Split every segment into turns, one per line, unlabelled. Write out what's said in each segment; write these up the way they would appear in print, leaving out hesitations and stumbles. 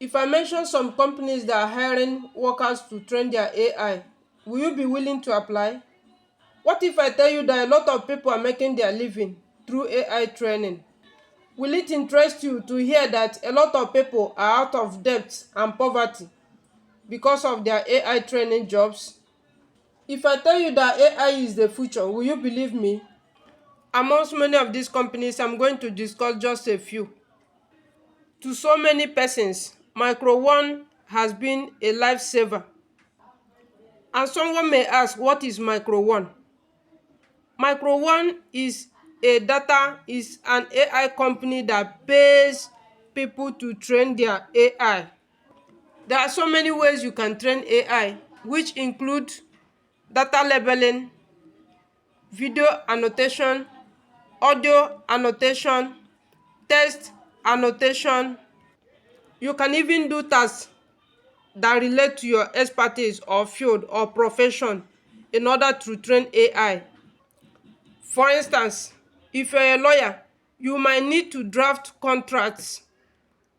If I mention some companies that are hiring workers to train their AI, will you be willing to apply? What if I tell you that a lot of people are making their living through AI training? Will it interest you to hear that a lot of people are out of debt and poverty because of their AI training jobs? If I tell you that AI is the future, will you believe me? Amongst many of these companies, I'm going to discuss just a few. To so many persons, Micro One has been a lifesaver. And someone may ask, what is Micro One? Micro One is an AI company that pays people to train their AI. There are so many ways you can train AI, which include data labeling, video annotation, audio annotation, text annotation. You can even do tasks that relate to your expertise or field or profession in order to train AI. For instance, if you're a lawyer, you might need to draft contracts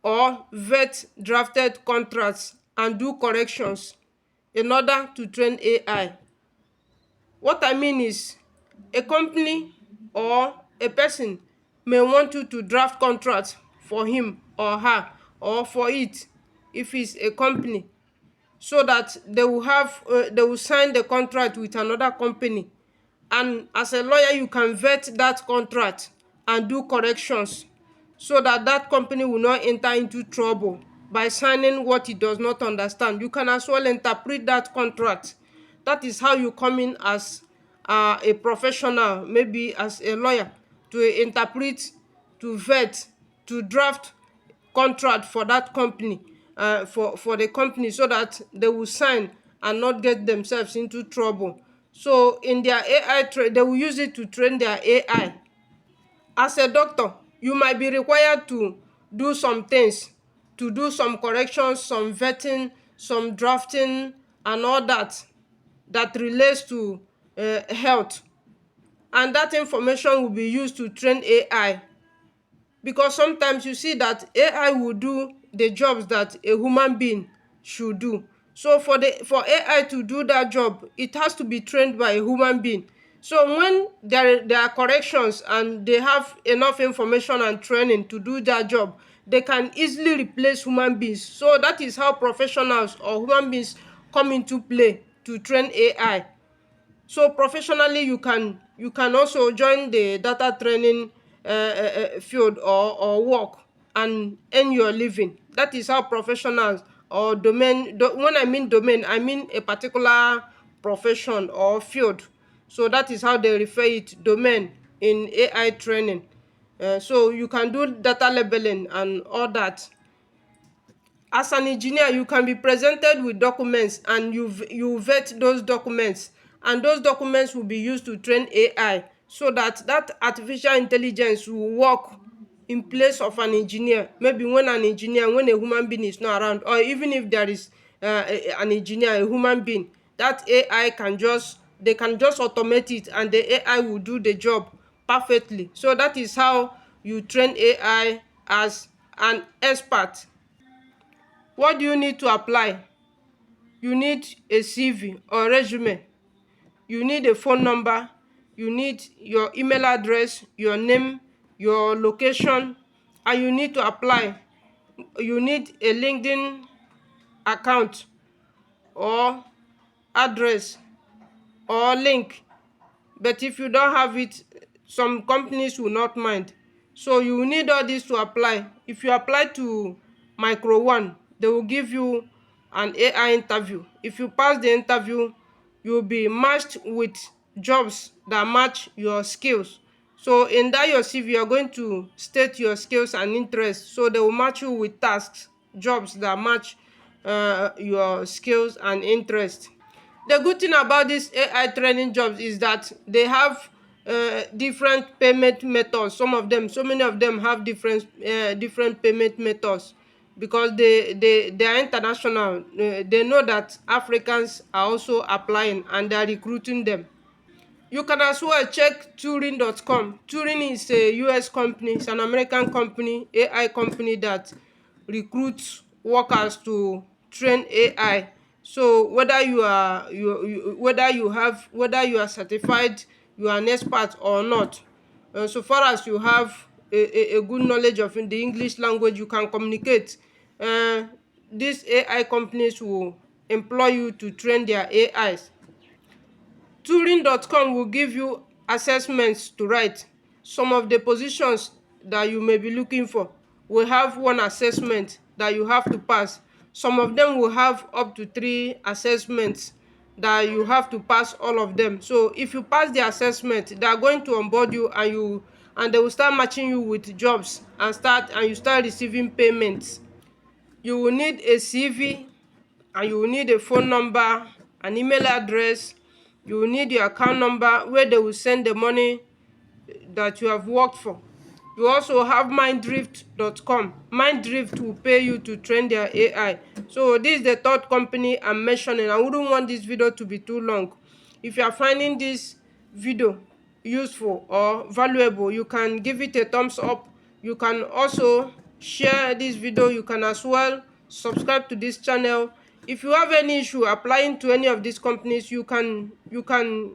or vet drafted contracts and do corrections in order to train AI. What I mean is, a company or a person may want you to draft contracts for him or her or for it if it's a company, so that they will sign the contract with another company, and as a lawyer you can vet that contract and do corrections so that that company will not enter into trouble by signing what it does not understand. You can as well interpret that contract. That is how you come in as a professional, maybe as a lawyer, to interpret, to vet, to draft contract for that company, for the company, so that they will sign and not get themselves into trouble. So in their they will use it to train their AI. As a doctor, you might be required to do some things, to do some corrections, some vetting, some drafting, and all that that relates to health. And that information will be used to train AI, because sometimes you see that AI will do the jobs that a human being should do. So for AI to do that job, it has to be trained by a human being. So when there are corrections and they have enough information and training to do that job, they can easily replace human beings. So that is how professionals or human beings come into play to train AI. So professionally, you can also join the data training field or work and earn your living. That is how professionals or when I mean domain, I mean a particular profession or field. So that is how they refer it, domain, in AI training. So you can do data labeling and all that. As an engineer, you can be presented with documents, and you vet those documents, and those documents will be used to train AI, so that that artificial intelligence will work in place of an engineer. Maybe when a human being is not around, or even if there is an engineer, a human being, that AI can just automate it, and the AI will do the job perfectly. So that is how you train AI as an expert. What do you need to apply? You need a CV or resume. You need a phone number. You need your email address, your name, your location, and you need to apply. You need a LinkedIn account or address or link. But if you don't have it, some companies will not mind. So you will need all this to apply. If you apply to Micro One, they will give you an AI interview. If you pass the interview, you will be matched with jobs that match your skills. So in that your CV, you are going to state your skills and interests. So they will match you with tasks, jobs that match your skills and interests. The good thing about these AI training jobs is that they have different payment methods. So many of them have different payment methods, because they are international. They know that Africans are also applying, and they are recruiting them. You can as well check Turing.com. Turing is a US company, it's an American company, AI company that recruits workers to train AI. So whether you are whether you are certified, you are an expert or not, so far as you have a good knowledge of in the English language, you can communicate. These AI companies will employ you to train their AIs. Turing.com will give you assessments to write. Some of the positions that you may be looking for will have one assessment that you have to pass. Some of them will have up to 3 assessments that you have to pass all of them. So if you pass the assessment, they are going to onboard you, and they will start matching you with jobs, and you start receiving payments. You will need a CV, and you will need a phone number, an email address. You will need your account number where they will send the money that you have worked for. You also have minddrift.com. Minddrift will pay you to train their AI. So this is the third company I'm mentioning. I wouldn't want this video to be too long. If you are finding this video useful or valuable, you can give it a thumbs up. You can also share this video. You can as well subscribe to this channel. If you have any issue applying to any of these companies, you can write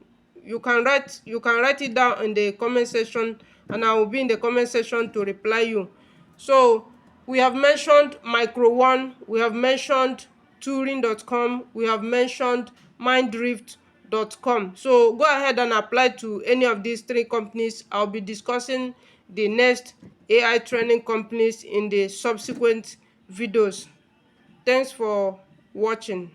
it down in the comment section, and I will be in the comment section to reply you. So we have mentioned Micro One, we have mentioned Turing.com, we have mentioned Minddrift.com. So go ahead and apply to any of these 3 companies. I'll be discussing the next AI training companies in the subsequent videos. Thanks for watching.